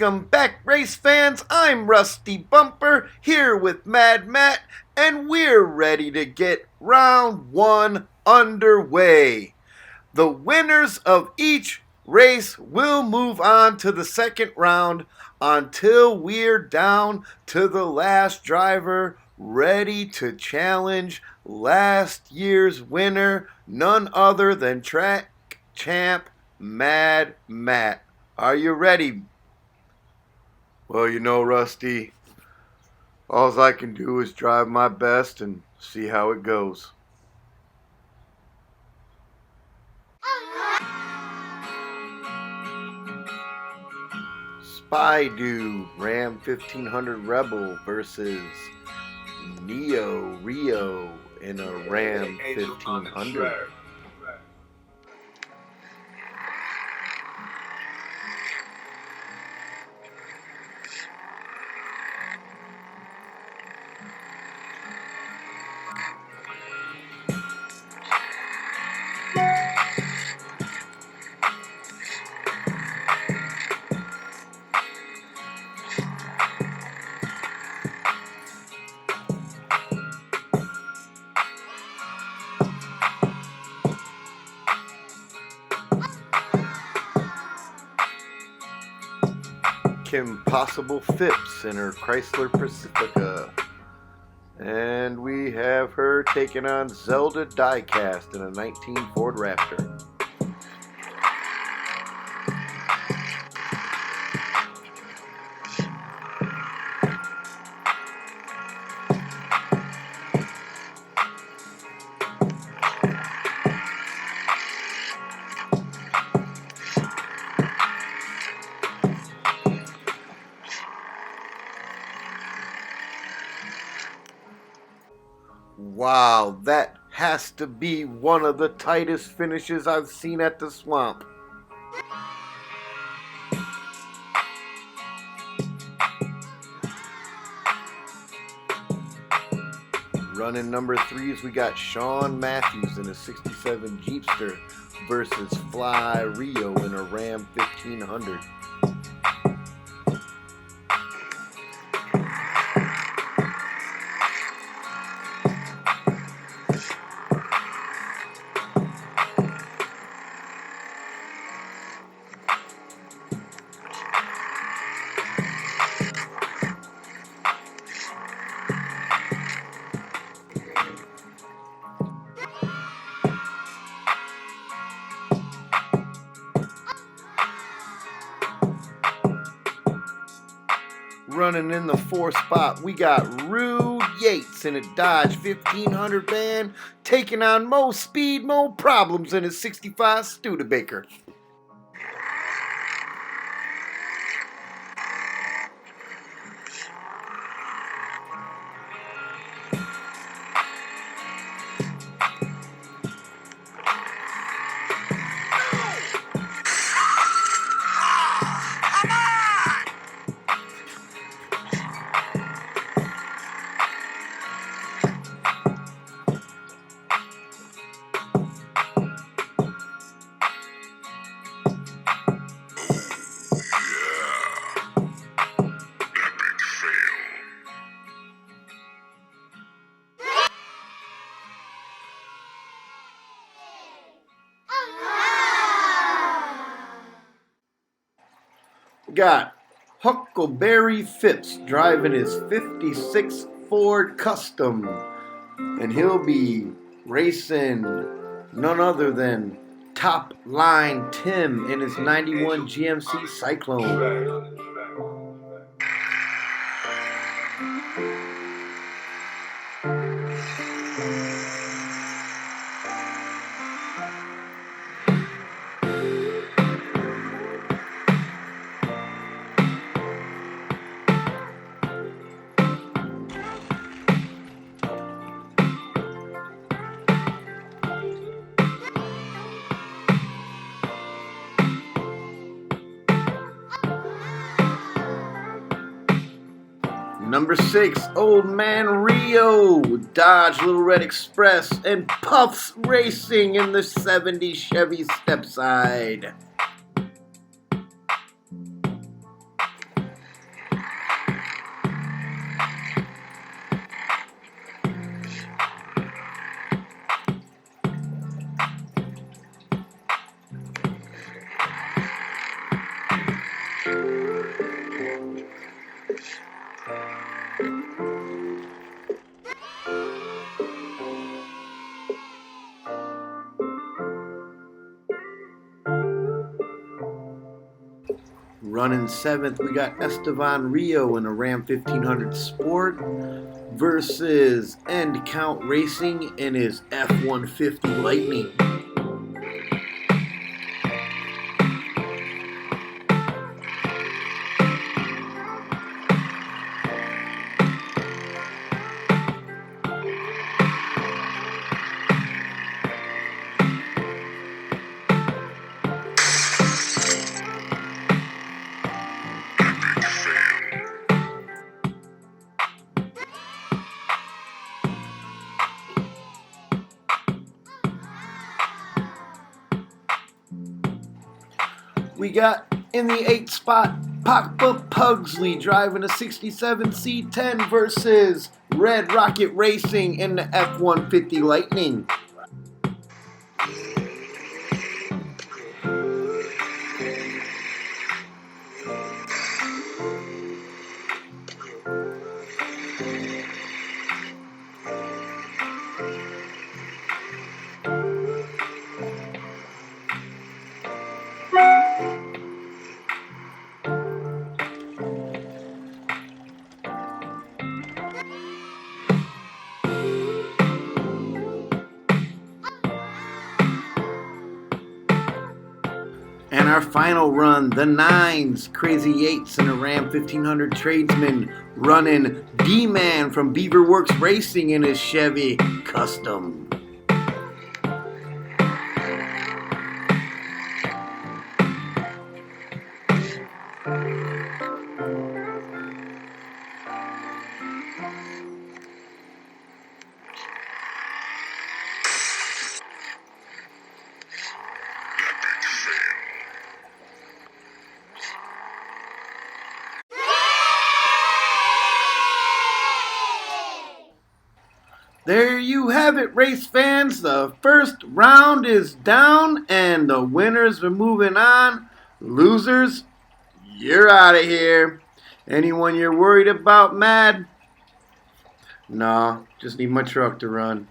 Welcome back, race fans. I'm Rusty Bumper here with Mad Matt, and we're ready to get round one underway. The winners of each race will move on to the second round until we're down to the last driver ready to challenge last year's winner, none other than track champ Mad Matt. Are you ready? Well, you know, Rusty, all I can do is drive my best and see how it goes. Spydo Ram 1500 Rebel versus Neo Rio in a Ram 1500. Kim Possible Phipps in her Chrysler Pacifica. And we have her taking on Zelda Diecast in a 19 Ford Raptor. Wow, that has to be one of the tightest finishes I've seen at the swamp. Running number 3s, we got Sean Matthews in a 67 Jeepster versus Fly Rio in a Ram 1500. Running in the 4th spot, we got Rude Yates in a Dodge 1500 van, taking on Mo Speed, Mo Problems in his 65 Studebaker. Got Huckleberry Phipps driving his 56 Ford Custom, and he'll be racing none other than Top Line Tim in his 91 GMC Cyclone. Number 6, Old Man Rio, Dodge Little Red Express, and Puffs Racing in the 70 Chevy Stepside. Running seventh, we got Estevan Rio in a Ram 1500 Sport versus End Count Racing in his F-150 Lightning. We got in the 8th spot, Papa Pugsley driving a 67 C10 versus Red Rocket Racing in the F-150 Lightning. And our final run, the 9s, Crazy 8s, and a Ram 1500 Tradesman running D-Man from Beaverworks Racing in his Chevy Custom. There you have it, race fans. The first round is down and the winners are moving on. Losers, you're out of here. Anyone you're worried about, Mad? Nah, just need my truck to run.